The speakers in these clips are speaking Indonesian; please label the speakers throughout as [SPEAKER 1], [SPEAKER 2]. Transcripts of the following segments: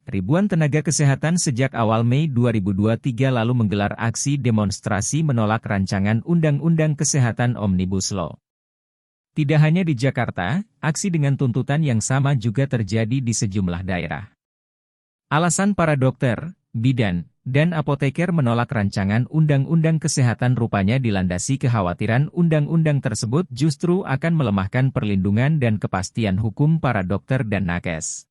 [SPEAKER 1] Ribuan tenaga kesehatan sejak awal Mei 2023 lalu menggelar aksi demonstrasi menolak rancangan Undang-Undang Kesehatan Omnibus Law. Tidak hanya di Jakarta, aksi dengan tuntutan yang sama juga terjadi di sejumlah daerah. Alasan para dokter, bidan, dan apoteker menolak rancangan Undang-Undang Kesehatan rupanya dilandasi kekhawatiran undang-undang tersebut justru akan melemahkan perlindungan dan kepastian hukum para dokter dan nakes.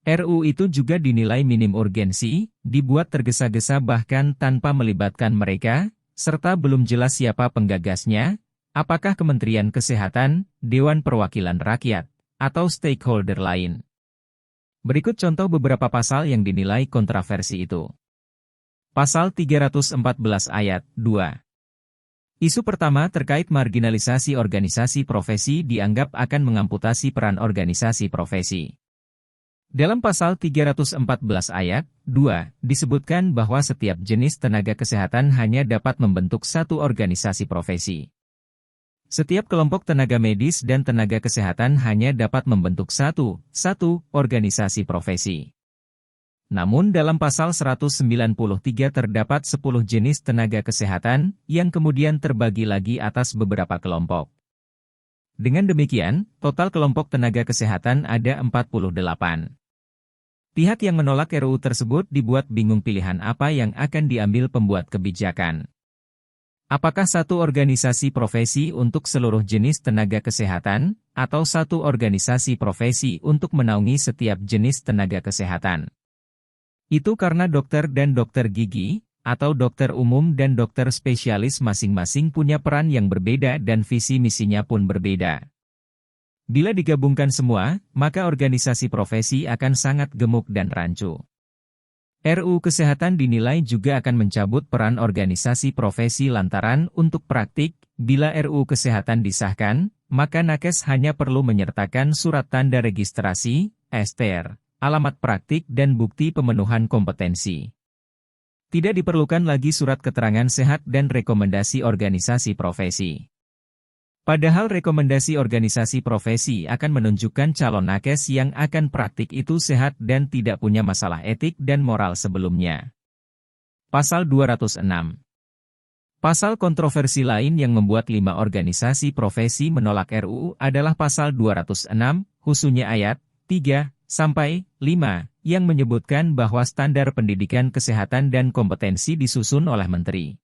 [SPEAKER 1] RUU itu juga dinilai minim urgensi, dibuat tergesa-gesa bahkan tanpa melibatkan mereka, serta belum jelas siapa penggagasnya, apakah Kementerian Kesehatan, Dewan Perwakilan Rakyat, atau stakeholder lain. Berikut contoh beberapa pasal yang dinilai kontroversi itu. Pasal 314 ayat 2. Isu pertama terkait marginalisasi organisasi profesi dianggap akan mengamputasi peran organisasi profesi. Dalam pasal 314 ayat 2, disebutkan bahwa setiap jenis tenaga kesehatan hanya dapat membentuk satu organisasi profesi. Setiap kelompok tenaga medis dan tenaga kesehatan hanya dapat membentuk satu organisasi profesi. Namun dalam pasal 193 terdapat 10 jenis tenaga kesehatan, yang kemudian terbagi lagi atas beberapa kelompok. Dengan demikian, total kelompok tenaga kesehatan ada 48. Pihak yang menolak RUU tersebut dibuat bingung pilihan apa yang akan diambil pembuat kebijakan. Apakah satu organisasi profesi untuk seluruh jenis tenaga kesehatan, atau satu organisasi profesi untuk menaungi setiap jenis tenaga kesehatan? Itu karena dokter dan dokter gigi, atau dokter umum dan dokter spesialis masing-masing punya peran yang berbeda dan visi misinya pun berbeda. Bila digabungkan semua, maka organisasi profesi akan sangat gemuk dan rancu. RUU Kesehatan dinilai juga akan mencabut peran organisasi profesi lantaran untuk praktik, bila RUU Kesehatan disahkan, maka nakes hanya perlu menyertakan surat tanda registrasi, STR, alamat praktik dan bukti pemenuhan kompetensi. Tidak diperlukan lagi surat keterangan sehat dan rekomendasi organisasi profesi. Padahal rekomendasi organisasi profesi akan menunjukkan calon nakes yang akan praktik itu sehat dan tidak punya masalah etik dan moral sebelumnya. Pasal 206. Pasal kontroversi lain yang membuat 5 organisasi profesi menolak RUU adalah pasal 206, khususnya ayat 3 sampai 5, yang menyebutkan bahwa standar pendidikan kesehatan dan kompetensi disusun oleh menteri.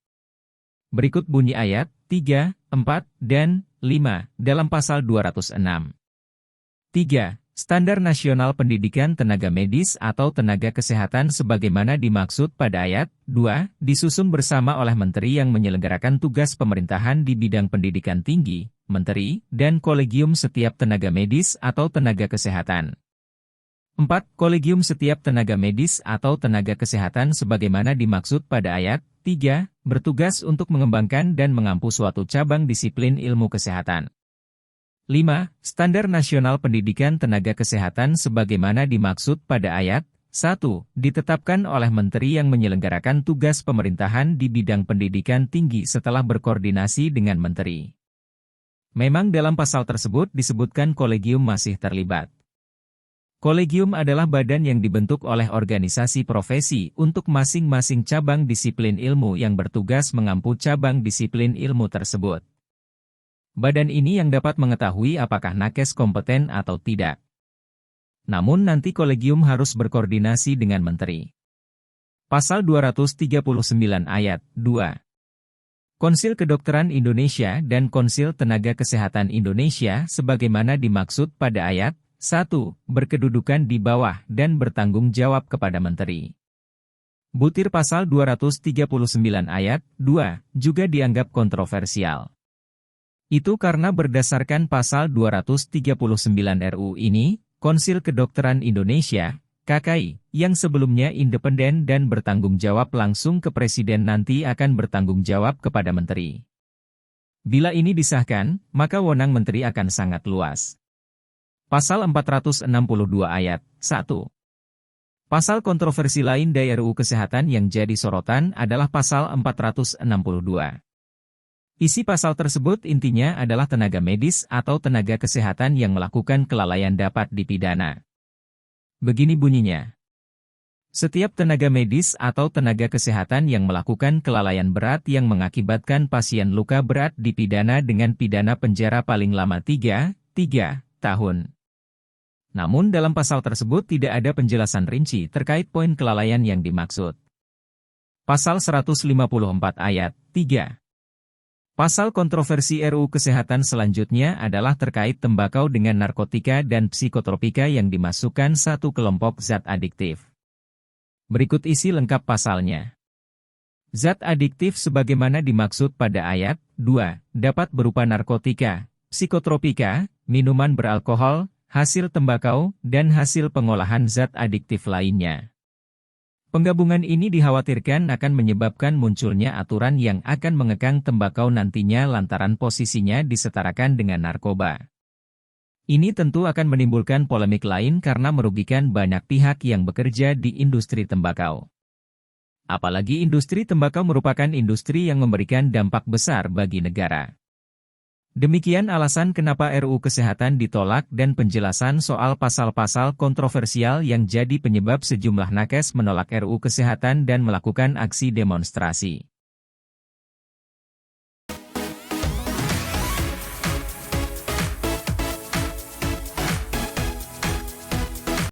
[SPEAKER 1] Berikut bunyi ayat 3, 4, dan 5 dalam pasal 206. 3. Standar Nasional Pendidikan Tenaga Medis atau Tenaga Kesehatan sebagaimana dimaksud pada ayat 2, disusun bersama oleh menteri yang menyelenggarakan tugas pemerintahan di bidang pendidikan tinggi, menteri, dan kolegium setiap tenaga medis atau tenaga kesehatan. 4. Kolegium setiap tenaga medis atau tenaga kesehatan sebagaimana dimaksud pada ayat 3, bertugas untuk mengembangkan dan mengampu suatu cabang disiplin ilmu kesehatan. 5. Standar Nasional Pendidikan Tenaga Kesehatan sebagaimana dimaksud pada ayat 1, ditetapkan oleh menteri yang menyelenggarakan tugas pemerintahan di bidang pendidikan tinggi setelah berkoordinasi dengan menteri. Memang dalam pasal tersebut disebutkan kolegium masih terlibat. Kolegium adalah badan yang dibentuk oleh organisasi profesi untuk masing-masing cabang disiplin ilmu yang bertugas mengampu cabang disiplin ilmu tersebut. Badan ini yang dapat mengetahui apakah nakes kompeten atau tidak. Namun nanti kolegium harus berkoordinasi dengan menteri. Pasal 239 ayat 2. Konsil Kedokteran Indonesia dan Konsil Tenaga Kesehatan Indonesia sebagaimana dimaksud pada ayat 1. Berkedudukan di bawah dan bertanggung jawab kepada menteri. Butir pasal 239 ayat 2 juga dianggap kontroversial. Itu karena berdasarkan pasal 239 RUU ini, Konsil Kedokteran Indonesia, KKI, yang sebelumnya independen dan bertanggung jawab langsung ke Presiden nanti akan bertanggung jawab kepada menteri. Bila ini disahkan, maka wewenang menteri akan sangat luas. Pasal 462 ayat 1. Pasal kontroversi lain dari RUU Kesehatan yang jadi sorotan adalah pasal 462. Isi pasal tersebut intinya adalah tenaga medis atau tenaga kesehatan yang melakukan kelalaian dapat dipidana. Begini bunyinya. Setiap tenaga medis atau tenaga kesehatan yang melakukan kelalaian berat yang mengakibatkan pasien luka berat dipidana dengan pidana penjara paling lama 3 tahun. Namun dalam pasal tersebut tidak ada penjelasan rinci terkait poin kelalaian yang dimaksud. Pasal 154 ayat 3. Pasal kontroversi RUU Kesehatan selanjutnya adalah terkait tembakau dengan narkotika dan psikotropika yang dimasukkan satu kelompok zat adiktif. Berikut isi lengkap pasalnya. Zat adiktif sebagaimana dimaksud pada ayat 2, dapat berupa narkotika, psikotropika, minuman beralkohol, hasil tembakau, dan hasil pengolahan zat adiktif lainnya. Penggabungan ini dikhawatirkan akan menyebabkan munculnya aturan yang akan mengekang tembakau nantinya lantaran posisinya disetarakan dengan narkoba. Ini tentu akan menimbulkan polemik lain karena merugikan banyak pihak yang bekerja di industri tembakau. Apalagi industri tembakau merupakan industri yang memberikan dampak besar bagi negara. Demikian alasan kenapa RUU Kesehatan ditolak dan penjelasan soal pasal-pasal kontroversial yang jadi penyebab sejumlah nakes menolak RUU Kesehatan dan melakukan aksi demonstrasi.